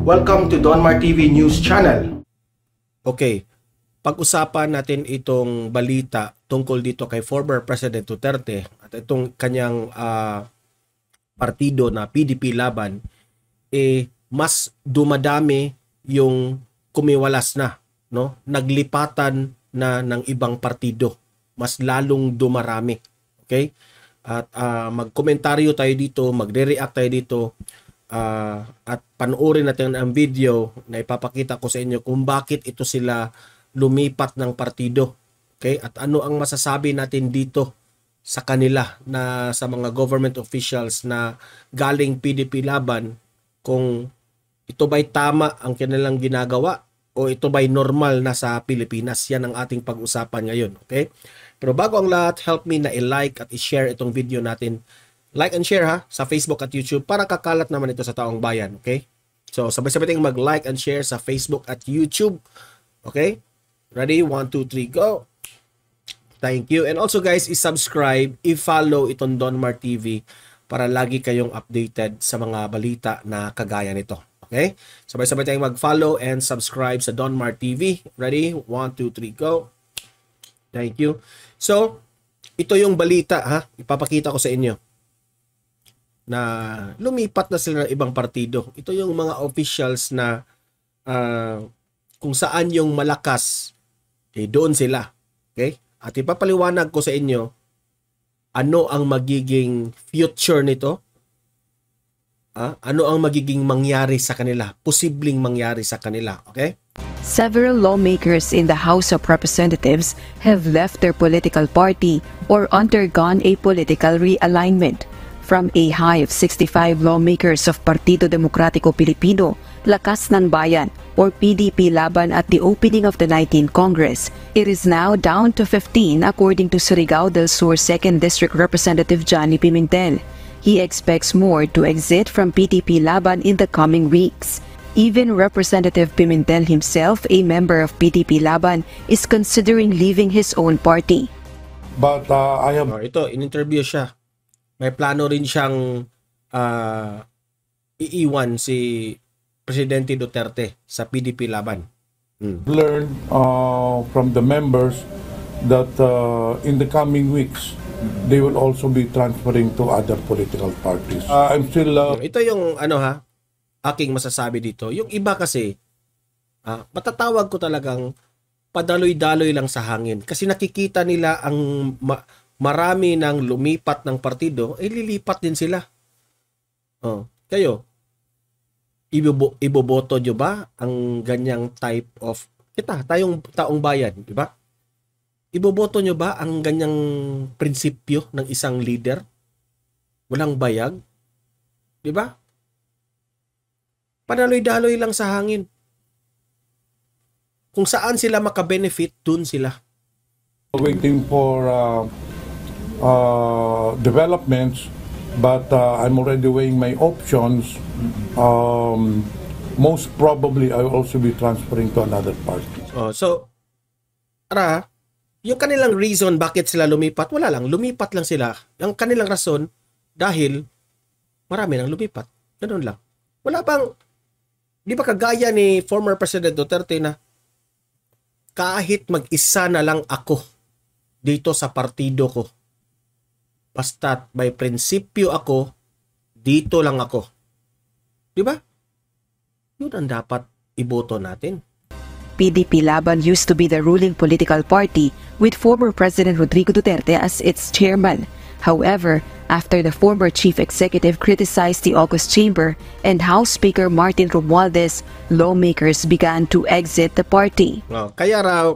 Welcome to Donmar TV News Channel. Okay, pag-usapan natin itong balita tungkol dito kay former President Duterte at itong kanyang partido na PDP Laban, mas dumadami yung kumiwalas na, no? Naglipatan na ng ibang partido, mas lalong dumarami. Okay? At magkomentaryo tayo dito, magre-react tayo dito, at panoorin natin ang video na ipapakita ko sa inyo kung bakit ito sila lumipat ng partido. Okay? At ano ang masasabi natin dito sa kanila, na sa mga government officials na galing PDP Laban, kung ito ba'y tama ang kanilang ginagawa o ito ba'y normal na sa Pilipinas. Yan ang ating pag-usapan ngayon. Okay? Pero bago ang lahat, help me na i-like at i-share itong video natin. Like and share ha, sa Facebook at YouTube para kakalat naman ito sa taong bayan. Okay? So, sabay-sabay tayong mag-like and share sa Facebook at YouTube. Okay? Ready? 1, 2, 3, go! Thank you. And also guys, i-subscribe, i-follow itong Donmar TV para lagi kayong updated sa mga balita na kagaya nito. Okay? Sabay-sabay tayong mag-follow and subscribe sa Donmar TV. Ready? 1, 2, 3, go! Thank you. So, ito yung balita ha. Ipapakita ko sa inyo na lumipat na sila ng ibang partido. Ito yung mga officials na kung saan yung malakas, doon sila. Okay? At ipapaliwanag ko sa inyo ano ang magiging future nito. Ano ang magiging mangyari sa kanila, posibleng mangyari sa kanila. Okay? Several lawmakers in the House of Representatives have left their political party or undergone a political realignment. From a high of 65 lawmakers of Partido Demokratiko Pilipino, Lakas ng Bayan, or PDP Laban at the opening of the 19th Congress, it is now down to 15 according to Surigao del Sur 2nd District Representative Johnny Pimentel. He expects more to exit from PDP Laban in the coming weeks. Even Representative Pimentel himself, a member of PDP Laban, is considering leaving his own party. But I have... Ito, in-interview siya. May plano rin siyang iiwan si Presidente Duterte sa PDP Laban. Learned from the members that in the coming weeks, they will also be transferring to other political parties. I'm still... Ito yung aking masasabi dito. Yung iba kasi, matatawag ko talagang padaloy-daloy lang sa hangin. Kasi nakikita nila ang marami ng lumipat ng partido, lilipat din sila. Kayo, iboboto nyo ba ang ganyang type of, tayong taong bayan, di ba? Iboboto nyo ba ang ganyang prinsipyo ng isang leader? Walang bayag? Di ba? Padaloy-daloy lang sa hangin. Kung saan sila makabenefit, dun sila. Waiting for developments, but I'm already weighing my options. Most probably, I will also be transferring to another party. So, yung kanilang reason bakit sila lumipat, wala lang. Lumipat lang sila. Ang kanilang rason, dahil marami nang lumipat. Ganun lang. Wala pang, di ba kagaya ni former President Duterte na kahit mag-isa na lang ako dito sa partido ko, basta't may prinsipyo ako, dito lang ako. Di ba? Yun ang dapat iboto natin. PDP Laban used to be the ruling political party with former President Rodrigo Duterte as its chairman. However, after the former chief executive criticized the August Chamber and House Speaker Martin Romualdez, lawmakers began to exit the party. Kaya raw,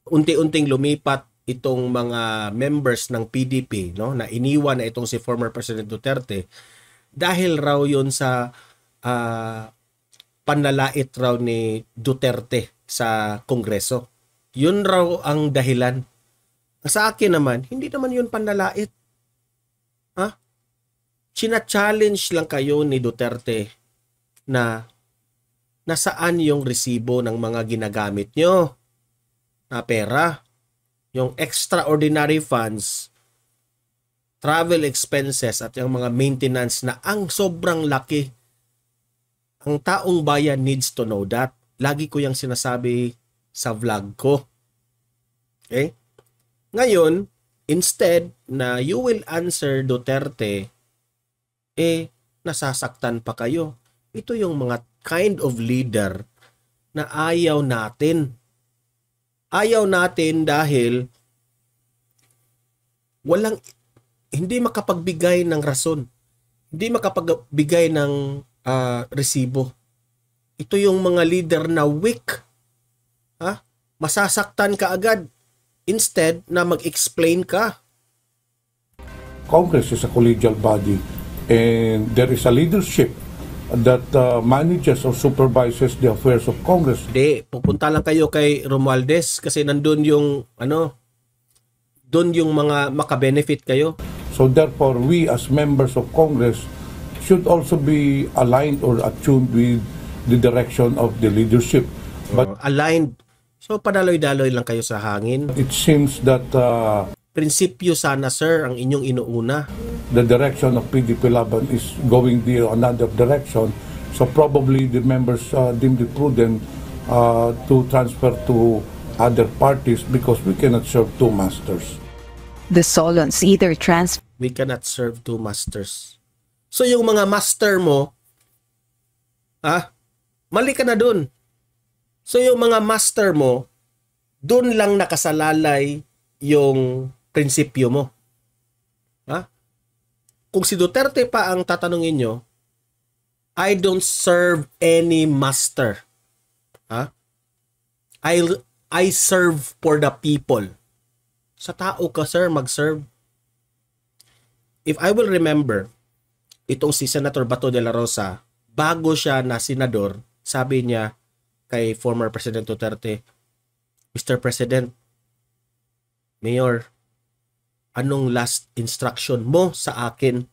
unti-unting lumipat itong mga members ng PDP, no, na iniwan na itong si former President Duterte dahil raw yun sa panlalait raw ni Duterte sa Kongreso. Yun raw ang dahilan. Sa akin naman, hindi naman yun panlalait. China-challenge lang kayo ni Duterte na nasaan yung resibo ng mga ginagamit nyo na pera. Yung extraordinary funds, travel expenses at yung mga maintenance na ang sobrang laki. Ang taong bayan needs to know that. Lagi ko yung sinasabi sa vlog ko. Okay? Ngayon, instead na you will answer Duterte, nasasaktan pa kayo. Ito yung mga kind of leader na ayaw natin. Ayaw natin dahil hindi makapagbigay ng rason. Hindi makapagbigay ng resibo. Ito yung mga leader na weak. Masasaktan ka agad. Instead na mag-explain ka. Congress is a collegial body and there is a leadership that manages or supervises the affairs of Congress. Hindi, pupunta lang kayo kay Romualdez kasi nandun yung doon yung mga makabenefit kayo. So therefore, we as members of Congress should also be aligned or attuned with the direction of the leadership. But Aligned. So padaloy-daloy lang kayo sa hangin. it seems that Prinsipyo sana, sir, ang inyong inuuna. the direction of PDP Laban is going the another direction. So probably the members deemed it prudent to transfer to other parties because we cannot serve two masters. The Solons either transfer We cannot serve two masters. So yung mga master mo, mali ka na dun. So yung mga master mo, dun lang nakasalalay yung prinsipyo mo. Kung si Duterte pa ang tatanungin nyo, I don't serve any master. I serve for the people. Sa tao ka, sir, mag-serve. If I will remember, itong si Senator Bato de la Rosa, bago siya na senador, sabi niya kay former President Duterte, Mr. President, Mayor, anong last instruction mo sa akin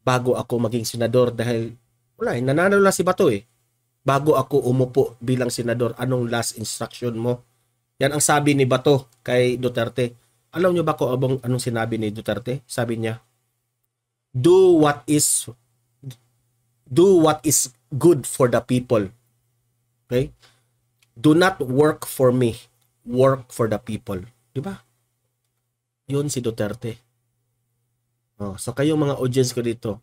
bago ako maging senador? Dahil nanalo na si Bato bago ako umupo bilang senador, anong last instruction mo? Yan ang sabi ni Bato kay Duterte. Alam niyo ba kung anong sinabi ni Duterte? Sabi niya, do what is good for the people. Okay? Do not work for me. Work for the people. Di ba? Yun si Duterte. So kayong mga audience ko dito,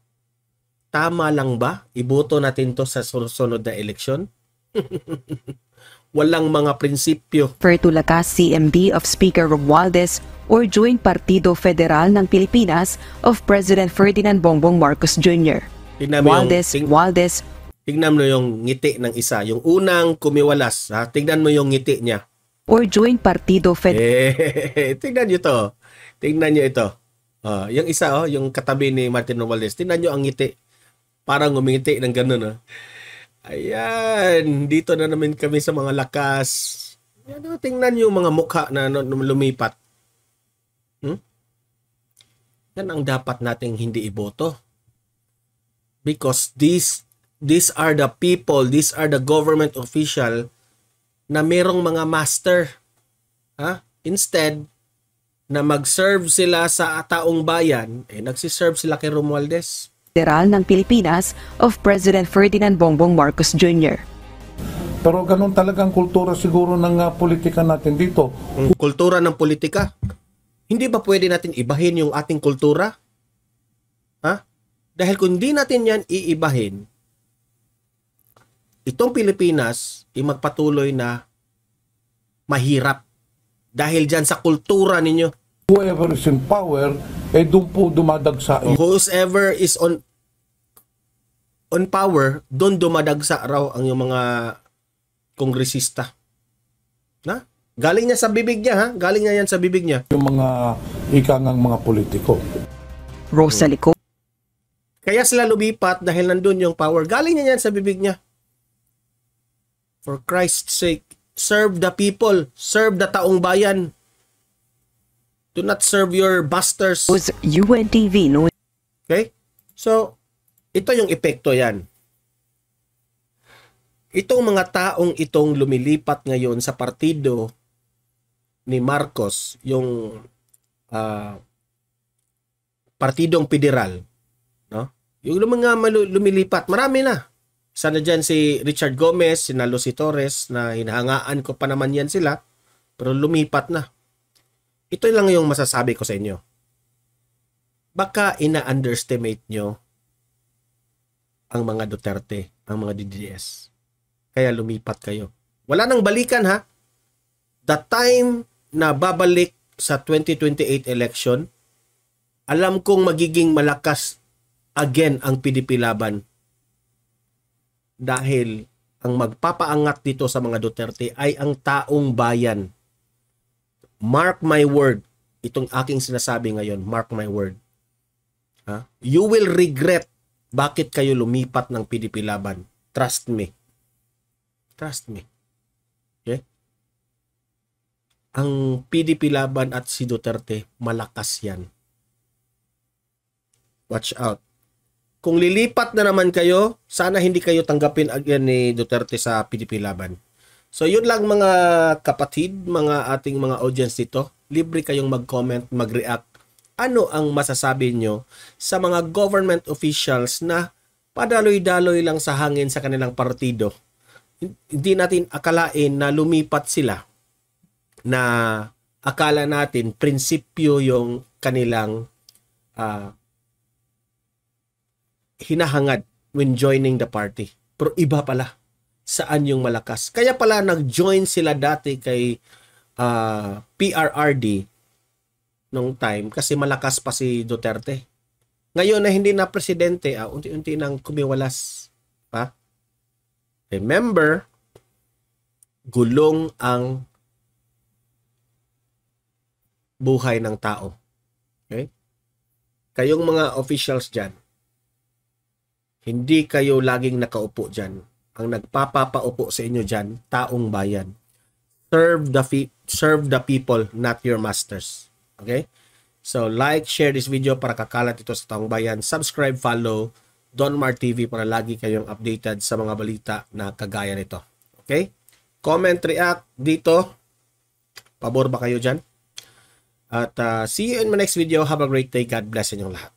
tama lang ba iboto natin to sa susunod na eleksyon? Walang mga prinsipyo. to lakas CMD of Speaker Romualdez or join Partido Federal ng Pilipinas of President Ferdinand Bongbong Marcos Jr. Tingnan mo Waldez tingnan mo yung ngiti ng isa. Yung unang kumiwalas. Tingnan mo yung ngiti niya. or join Partido Federal Tingnan nyo to. Tingnan nyo ito. Yung isa, yung katabi ni Martin Romualdez. Tingnan nyo ang ngiti. Parang ngumiti ng ganun. Ayan. Dito na naman kami sa mga lakas. Tingnan nyo yung mga mukha na lumipat. Yan ang dapat nating hindi iboto. Because these are the people, these are the government official na merong mga master. Instead na mag-serve sila sa taong bayan, nagsiserve sila kay Romualdez. ng Pilipinas of President Ferdinand Bongbong Marcos Jr. Pero ganun talagang kultura siguro ng politika natin dito. Kultura ng politika. Hindi ba pwede natin ibahin yung ating kultura? Dahil kung hindi natin yan iibahin, itong Pilipinas ay magpatuloy na mahirap. Dahil dyan sa kultura ninyo. Whoever is in power, doon po dumadagsa. Whoever is on power, doon dumadagsa raw ang yung mga kongresista. Galing niya sa bibig niya, Galing niya yan sa bibig niya. Yung mga ikangang mga politiko. Rosalico Kaya sila lumipat dahil nandun yung power. Galing niya yan sa bibig niya. For Christ's sake, serve the people. Serve the taong bayan. Do not serve your busters. UNTV no. Okay? So, ito yung epekto yan. Itong mga taong itong lumilipat ngayon sa partido ni Marcos, yung partidong federal, no? Yung mga lumilipat, marami na. Sana dyan si Richard Gomez, si Lucy Torres, na hinahangaan ko pa naman yan sila, pero lumipat na. Ito lang yung masasabi ko sa inyo. Baka ina-underestimate nyo ang mga Duterte, ang mga DDS. Kaya lumipat kayo. Wala nang balikan ha. The time na babalik sa 2028 election, alam kong magiging malakas again ang PDP laban. Dahil ang magpapaangat dito sa mga Duterte ay ang taong bayan. Mark my word. Itong aking sinasabi ngayon, mark my word. Ha? You will regret bakit kayo lumipat ng PDP laban. Trust me. Trust me. Okay? Ang PDP laban at si Duterte, malakas yan. Watch out. Kung lilipat na naman kayo, sana hindi kayo tanggapin again ni Duterte sa PDP laban. So yun lang mga kapatid, mga ating mga audience dito. Libre kayong mag-comment, mag-react. Ano ang masasabi nyo sa mga government officials na padaloy-daloy lang sa hangin sa kanilang partido? Hindi natin akalain na lumipat sila, na akala natin prinsipyo yung kanilang hinahangad when joining the party. Pero iba pala. Saan yung malakas? Kaya pala nag-join sila dati kay PRRD nung time kasi malakas pa si Duterte. Ngayon na hindi na presidente, unti-unti nang kumiwalas pa. Remember, gulong ang buhay ng tao. Okay? Kayong mga officials dyan, hindi kayo laging nakaupo dyan. Ang nagpapapaupo sa inyo dyan, taong bayan. Serve the people, not your masters. Okay? So, like, share this video para kakalat ito sa taong bayan. Subscribe, follow Don Mar TV para lagi kayong updated sa mga balita na kagaya nito. Okay? Comment, react dito. Pabor ba kayo dyan? At see you in my next video. Have a great day. God bless inyong lahat.